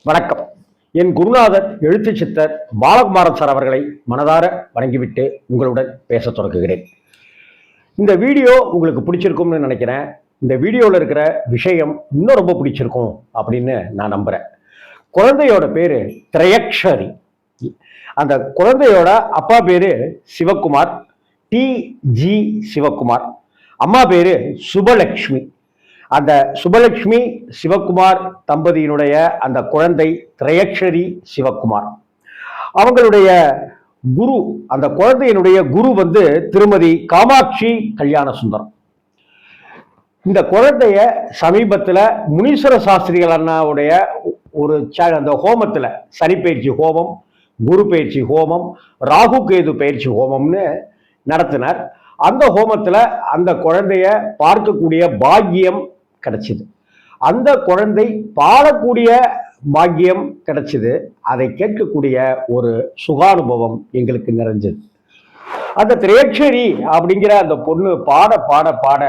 வணக்கம். என் குருநாதர் எழுத்து சித்தர் பாலகுமாரன் சார் அவர்களை மனதார வணங்கிவிட்டு உங்களுடன் பேச தொடங்குகிறேன். இந்த வீடியோ உங்களுக்கு பிடிச்சிருக்கும்னு நினைக்கிறேன். இந்த வீடியோவில் இருக்கிற விஷயம் இன்னும் ரொம்ப பிடிச்சிருக்கும் அப்படின்னு நான் நம்புறேன். குழந்தையோட பேரு திரையக்ஷரி. அந்த குழந்தையோட அப்பா பேரு சிவகுமார், டி.ஜி. சிவகுமார். அம்மா பேரு சுபலட்சுமி. அந்த சுபலட்சுமி சிவகுமார் தம்பதியினுடைய அந்த குழந்தை திரையக்ஷரி சிவகுமார். அவங்களுடைய குரு, அந்த குழந்தையினுடைய குரு திருமதி காமாட்சி கல்யாண சுந்தரம். இந்த குழந்தைய சமீபத்தில் முனீஸ்வர சாஸ்திரிகள் அண்ணாவுடைய ஒரு அந்த ஹோமத்தில், சனி பயிற்சி ஹோமம், குரு பயிற்சி ஹோமம், ராகு கேது பயிற்சி ஹோமம்னு நடத்தினார். அந்த ஹோமத்தில் அந்த குழந்தைய பார்க்கக்கூடிய பாக்கியம் கிடைச்சிது. அந்த குழந்தை பாடக்கூடிய பாக்கியம் கிடைச்சிது. அதை கேட்கக்கூடிய ஒரு சுகானுபவம் எங்களுக்கு நிறைஞ்சது. அந்த திரையக்ஷரி அப்படிங்கிற அந்த பொண்ணு பாட பாட பாட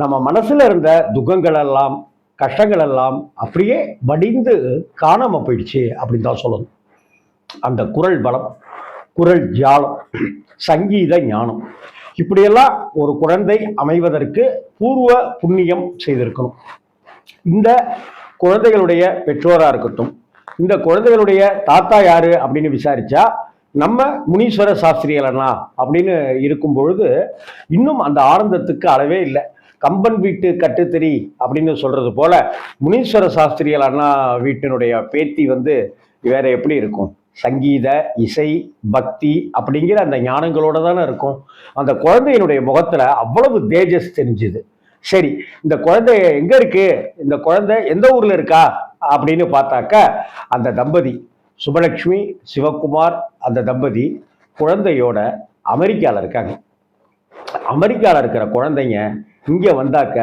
நம்ம மனசுல இருந்த துக்கங்கள் எல்லாம், கஷ்டங்கள் எல்லாம் அப்படியே வடிந்து காணாம போயிடுச்சு அப்படின்னு தான் சொல்லணும். அந்த குரல் பலம், குரல் ஜாலம், சங்கீத ஞானம், இப்படியெல்லாம் ஒரு குழந்தை அமைவதற்கு பூர்வ புண்ணியம் செய்திருக்கணும். இந்த குழந்தைகளுடைய பெற்றோரா இருக்கட்டும், இந்த குழந்தைகளுடைய தாத்தா யாரு அப்படின்னு விசாரிச்சா நம்ம முனீஸ்வர சாஸ்திரிகள் அண்ணா அப்படின்னு இருக்கும் பொழுது இன்னும் அந்த ஆனந்தத்துக்கு அளவே இல்லை. கம்பன் வீட்டு கட்டுத்தறி அப்படின்னு சொல்றது போல முனீஸ்வர சாஸ்திரிகள் அண்ணா வீட்டினுடைய பேத்தி வேற எப்படி இருக்கும்? சங்கீத, இசை, பக்தி அப்படிங்கிற அந்த ஞானங்களோட தானே இருக்கும். அந்த குழந்தையினுடைய முகத்துல அவ்வளவு தேஜஸ் தெரிஞ்சுது. சரி, இந்த குழந்தை எங்க இருக்கு, இந்த குழந்தை எந்த ஊர்ல இருக்கா அப்படின்னு பார்த்தாக்கா, அந்த தம்பதி சுபலட்சுமி சிவகுமார், அந்த தம்பதி குழந்தையோட அமெரிக்கால இருக்காங்க. அமெரிக்கால இருக்கிற குழந்தைங்க இங்கே வந்தாக்க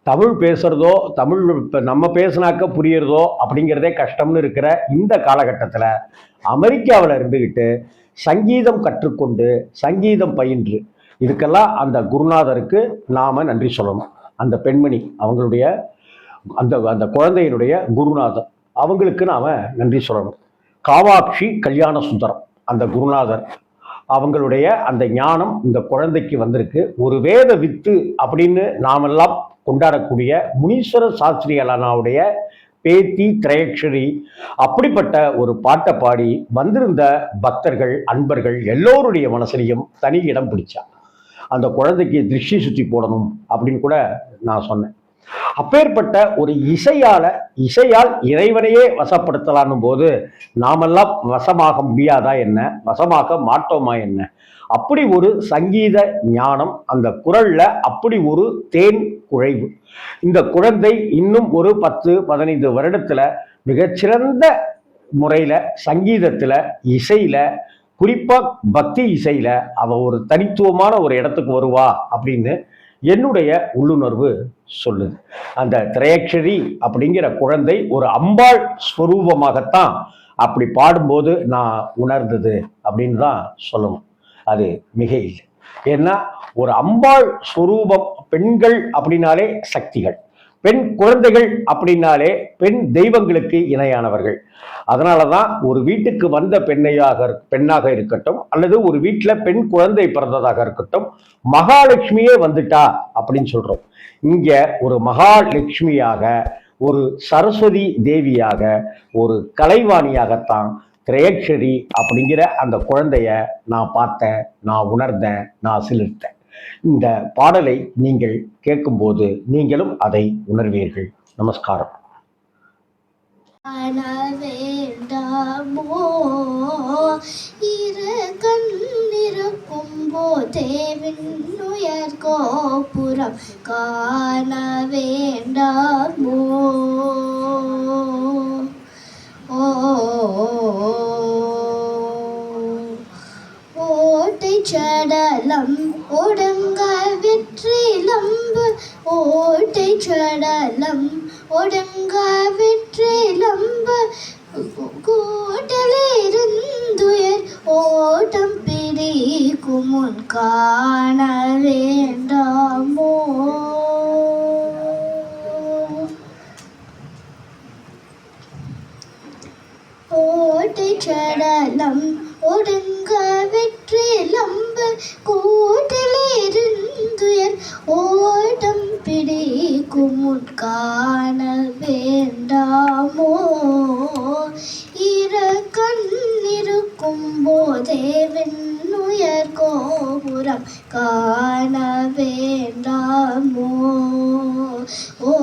தமிழ் பேசுறதோ, தமிழ் நம்ம பேசினாக்க புரியறதோ அப்படிங்கிறதே கஷ்டம்னு இருக்கிற இந்த காலகட்டத்தில் அமெரிக்காவில் இருந்துக்கிட்டு சங்கீதம் கற்றுக்கொண்டு சங்கீதம் பயின்று இதுக்கெல்லாம் அந்த குருநாதருக்கு நாம நன்றி சொல்லணும். அந்த பெண்மணி, அவங்களுடைய அந்த அந்த குழந்தையினுடைய குருநாதர், அவங்களுக்கு நாம நன்றி சொல்லணும். காமாட்சி கல்யாண சுந்தரம் அந்த குருநாதர், அவங்களுடைய அந்த ஞானம் இந்த குழந்தைக்கு வந்திருக்கு. ஒரு வேத வித்து அப்படின்னு நாமெல்லாம் கொண்டாடக்கூடிய முனீஸ்வர சாஸ்திரிகள் அண்ணாவுடைய பேத்தி திரையக்ஷரி அப்படிப்பட்ட ஒரு பாட்டை பாடி வந்திருந்த பக்தர்கள், அன்பர்கள் எல்லோருடைய மனசுலையும் தனி இடம் பிடிச்சா. அந்த குழந்தைக்கு திருஷ்டி சுத்தி போடணும் அப்படின்னு கூட நான் சொன்னேன். அப்பேற்பட்ட ஒரு இசையால் இறைவனையே வசப்படுத்தலான்னும் போது நாமெல்லாம் வசமாக முடியாதா என்ன, வசமாக மாட்டோமா என்ன? அப்படி ஒரு சங்கீத ஞானம் அந்த குரல்ல, அப்படி ஒரு தேன் குழைவு. இந்த குழந்தை இன்னும் ஒரு 10-15 வருடத்துல மிகச்சிறந்த முறையில சங்கீதத்துல, இசையில, குறிப்பா பக்தி இசையில அவ ஒரு தனித்துவமான ஒரு இடத்துக்கு வருவா அப்படின்னு என்னுடைய உள்ளுணர்வு சொல்லுது. அந்த திரையக்ஷரி அப்படிங்கிற குழந்தை ஒரு அம்பாள் ஸ்வரூபமாகத்தான் அப்படி பாடும்போது நான் உணர்ந்தது அப்படின்னு தான் சொல்லணும். அது மிக இல்லை. ஏன்னா ஒரு அம்பாள் ஸ்வரூபம், பெண்கள் அப்படின்னாலே சக்திகள், பெண் குழந்தைகள் அப்படின்னாலே பெண் தெய்வங்களுக்கு இணையானவர்கள். அதனாலதான் ஒரு வீட்டுக்கு வந்த பெண்ணாக இருக்கட்டும், அல்லது ஒரு வீட்டில் பெண் குழந்தை பிறந்ததாக இருக்கட்டும், மகாலட்சுமியே வந்துட்டா அப்படின்னு சொல்றோம். இங்க ஒரு மகாலட்சுமியாக, ஒரு சரஸ்வதி தேவியாக, ஒரு கலைவாணியாகத்தான் திரையக்ஷரி அப்படிங்கிற அந்த குழந்தைய நான் பார்த்தேன், நான் உணர்ந்தேன், நான் சிலிர்த்தேன். இந்த பாடலை நீங்கள் கேட்கும்போது நீங்களும் அதை உணர்வீர்கள். நமஸ்காரம். வேண்டாமோ இரு கண்ணிருக்கும் போதே விண்ணுயர் கோபுரம் காண வேண்டாமோ? ஓட்டை சடலம் ஒடுங்க வெற்றிலம்பு, ஓட்டை சடலம் ஒடுங்க வெற்றிலம்பு, கூட்டலிருந்துயர் ஓட்டம் பிடிக்கும் முன் காண வேண்டாமோ? கண்ணிருக்கும் போதே விண்ணுயர் கோபுரம் காண வேண்டாமோ? ஓ